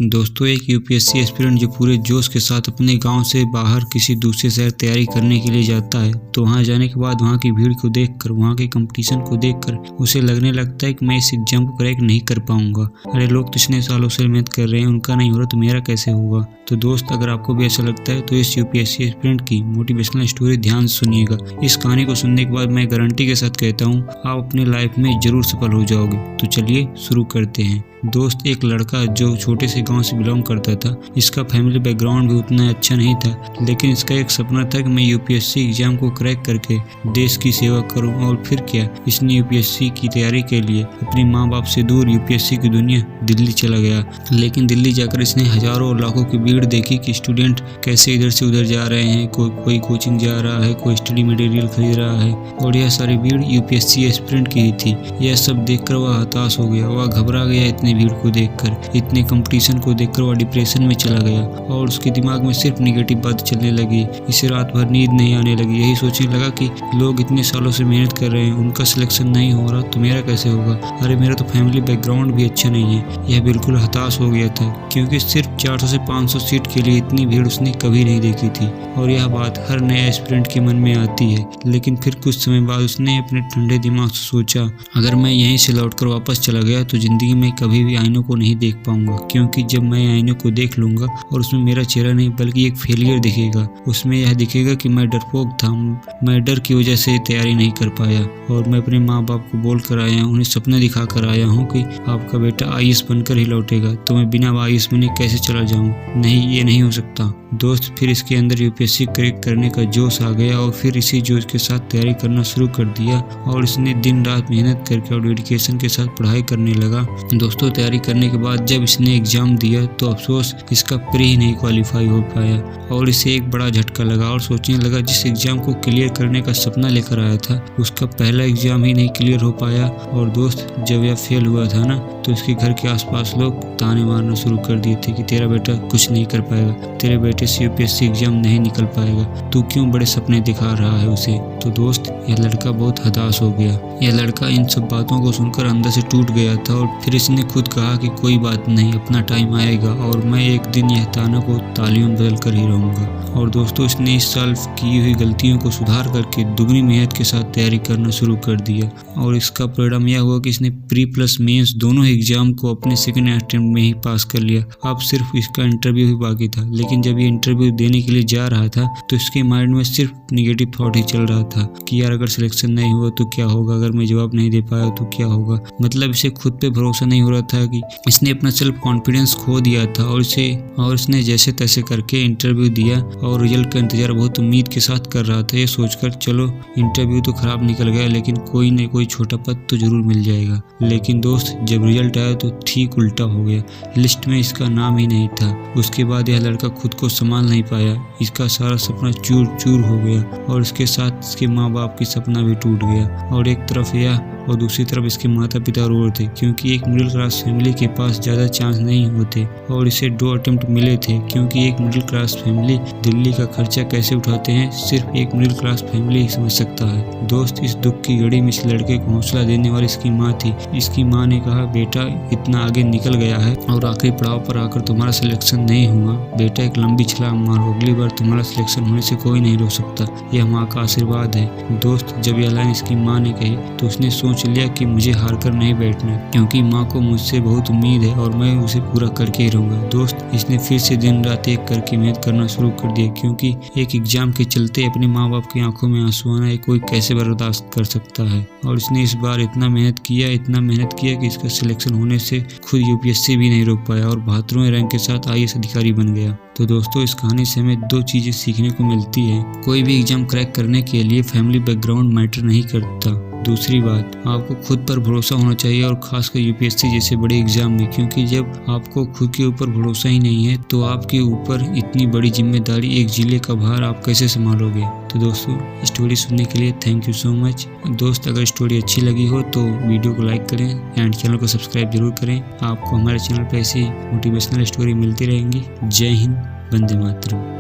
दोस्तों, एक UPSC aspirant जो पूरे जोश के साथ अपने गांव से बाहर किसी दूसरे शहर तैयारी करने के लिए जाता है, तो वहां जाने के बाद वहां की भीड़ को देखकर, वहां के कंपटीशन को देखकर उसे लगने लगता है कि मैं इस एग्जाम को क्रैक नहीं कर पाऊंगा। अरे लोग तो इतने सालों से मेहनत कर रहे हैं, उनका नहीं हो रहा तो मेरा कैसे होगा। तो दोस्त, अगर आपको भी ऐसा लगता है तो इस यूपीएससी एस्पिरेंट की मोटिवेशनल स्टोरी ध्यान से सुनिएगा। इस कहानी को सुनने के बाद मैं गारंटी के साथ कहता हूँ आप अपनी लाइफ में जरूर सफल हो जाओगे। तो चलिए शुरू करते हैं। दोस्त, एक लड़का जो छोटे से गांव से बिलोंग करता था, इसका फैमिली बैकग्राउंड भी उतना अच्छा नहीं था, लेकिन इसका एक सपना था कि मैं यूपीएससी एग्जाम को क्रैक करके देश की सेवा करूं। और फिर क्या, इसने यूपीएससी की तैयारी के लिए अपने माँ बाप से दूर यूपीएससी की दुनिया दिल्ली चला गया। लेकिन दिल्ली जाकर इसने हजारों और लाखों की भीड़ देखी कि स्टूडेंट कैसे इधर से उधर जा रहे हैं, कोई कोचिंग जा रहा है, कोई स्टडी मटेरियल खरीद रहा है, और यह सारी भीड़ यूपीएससी एस्पिरेंट की ही थी। यह सब देखकर वह हताश हो गया, वह घबरा गया। इतनी भीड़ को देखकर, इतने कंपटीशन को देखकर वह डिप्रेशन में चला गया और उसके दिमाग में सिर्फ निगेटिव बातें चलने लगी। इसे रात भर नींद नहीं आने लगी। यही सोचने लगा कि लोग इतने सालों से मेहनत कर रहे हैं, उनका सिलेक्शन नहीं हो रहा तो मेरा कैसे होगा। अरे मेरा तो फैमिली बैकग्राउंड भी अच्छा नहीं है। यह बिल्कुल हताश हो गया था, क्योंकि सिर्फ 400 से 500 सीट के लिए इतनी भीड़ उसने कभी नहीं देखी थी। और यह बात हर नए एस्पिरेंट के मन में आती है। लेकिन फिर कुछ समय बाद उसने अपने ठंडे दिमाग से सोचा, अगर मैं यहीं से लौटकर वापस चला गया तो जिंदगी में कभी भी आईनों को नहीं देख पाऊंगा, क्योंकि जब मैं आईनों को देख लूंगा और उसमें मेरा चेहरा नहीं बल्कि एक फेलियर दिखेगा। उसमें यह दिखेगा कि मैं डरपोक था, मैं डर की वजह से तैयारी नहीं कर पाया। और मैं अपने माँ बाप को बोल कर आया हूँ, उन्हें सपना दिखा कर आया हूँ कि आपका बेटा आईएएस बनकर ही लौटेगा, तो मैं बिना आईएएस बने कैसे चला जाऊँ। नहीं, ये नहीं हो सकता। दोस्त, फिर इसके अंदर यूपीएससी क्रैक करने का जोश आ गया और फिर इसी जोश के साथ तैयारी करना शुरू कर दिया और इसने दिन रात मेहनत करके और डेडिकेशन के साथ पढ़ाई करने लगा। दोस्तों, तैयारी करने के बाद जब इसने एग्जाम दिया तो अफसोस इसका प्री ही नहीं क्वालिफाई हो पाया और इसे एक बड़ा झटका लगा और सोचने लगा जिस एग्जाम को क्लियर करने का सपना लेकर आया था उसका पहला एग्जाम ही नहीं क्लियर हो पाया। और दोस्त, जब यह फेल हुआ था ना, तो इसके घर के आसपास लोग ताने मारना शुरू कर दिए थे कि तेरा बेटा कुछ नहीं कर पाएगा, तेरे बेटे से यूपीएससी एग्जाम नहीं निकल पाएगा, तू क्यों बड़े सपने दिखा रहा है उसे। तो दोस्त, यह लड़का बहुत हताश हो गया। यह लड़का इन सब बातों को सुनकर अंदर से टूट गया था और फिर इसने खुद कहा कि कोई बात नहीं, अपना टाइम आएगा और मैं एक दिन यह ताना को तालियों में बदल कर ही रहूंगा। और दोस्तों, इसने इस साल की हुई गलतियों को सुधार करके दुगनी मेहनत के साथ तैयारी करना शुरू कर दिया और इसका परिणाम यह हुआ कि इसने प्री प्लस मेंस दोनों एग्जाम को अपने सेकंड अटेम्प्ट में ही पास कर लिया। अब सिर्फ इसका इंटरव्यू ही बाकी था। लेकिन जब ये इंटरव्यू देने के लिए जा रहा था तो इसके माइंड में सिर्फ निगेटिव थॉट ही चल रहा था कि यार अगर सिलेक्शन नहीं हुआ तो क्या होगा, अगर मैं जवाब नहीं दे पाया तो क्या होगा। मतलब इसे खुद पे भरोसा नहीं हो रहा था कि इसने अपना सेल्फ कॉन्फिडेंस खो दिया था और इसने जैसे तैसे करके इंटरव्यू दिया और रिजल्ट का इंतजार बहुत उम्मीद के साथ कर रहा था। ये सोचकर चलो इंटरव्यू तो खराब निकल गया, लेकिन कोई न कोई छोटा पद तो जरूर मिल जाएगा। लेकिन दोस्त, जब रिजल्ट आया तो ठीक उल्टा हो गया। लिस्ट में इसका नाम ही नहीं था। उसके बाद यह लड़का खुद को संभाल नहीं पाया। इसका सारा सपना चूर चूर हो गया और इसके साथ इसके माँ बाप की सपना भी टूट गया। और एक तरफ यह और दूसरी तरफ इसके माता पिता रो रहे थे, क्योंकि एक मिडिल क्लास फैमिली के पास ज़्यादा चांस नहीं होते और इसे 2 अटेम्प्ट मिले थे। क्योंकि एक मिडिल क्लास फैमिली दिल्ली का खर्चा कैसे उठाते हैं सिर्फ एक मिडिल क्लास फैमिली ही समझ सकता है। दोस्त, इस दुख की घड़ी में इस लड़के को हौसला देने वाली इसकी माँ थी। इसकी माँ ने कहा, बेटा इतना आगे निकल गया है और आखिरी पड़ाव पर आकर तुम्हारा सिलेक्शन नहीं हुआ, बेटा एक लंबी छलांग मारो, अगली बार तुम्हारा सिलेक्शन होने से कोई नहीं रोक सकता, यह माँ का आशीर्वाद है। दोस्त, जब यह लाइन इसकी माँ ने कही तो उसने सोच लिया कि मुझे हार कर नहीं बैठना, क्योंकि माँ को मुझसे बहुत उम्मीद है और मैं उसे पूरा करके ही रहूंगा। दोस्त, इसने फिर से दिन रात एक करके मेहनत करना शुरू कर दिया, क्योंकि एक एग्जाम के चलते अपने माँ बाप की आंखों में आंसू आना कोई कैसे बर्दाश्त कर सकता है। और इसने इस बार इतना मेहनत किया कि इसका सिलेक्शन होने से खुद यूपीएससी भी नहीं रोक पाया और 72वें रैंक के साथ आईएएस अधिकारी बन गया। तो दोस्तों, इस कहानी से हमें 2 चीजें सीखने को मिलती है। कोई भी एग्जाम क्रैक करने के लिए फैमिली बैकग्राउंड मैटर नहीं करता। दूसरी बात, आपको खुद पर भरोसा होना चाहिए और खासकर यूपीएससी जैसे बड़े एग्जाम में, क्योंकि जब आपको खुद के ऊपर भरोसा ही नहीं है तो आपके ऊपर इतनी बड़ी जिम्मेदारी, एक जिले का भार आप कैसे संभालोगे। तो दोस्तों, स्टोरी सुनने के लिए थैंक यू सो मच। दोस्त, अगर स्टोरी अच्छी लगी हो तो वीडियो को लाइक करें एंड चैनल को सब्सक्राइब जरूर करें। आपको हमारे चैनल पर ऐसी मोटिवेशनल स्टोरी मिलती रहेंगी। जय हिंद, वंदे मातरम।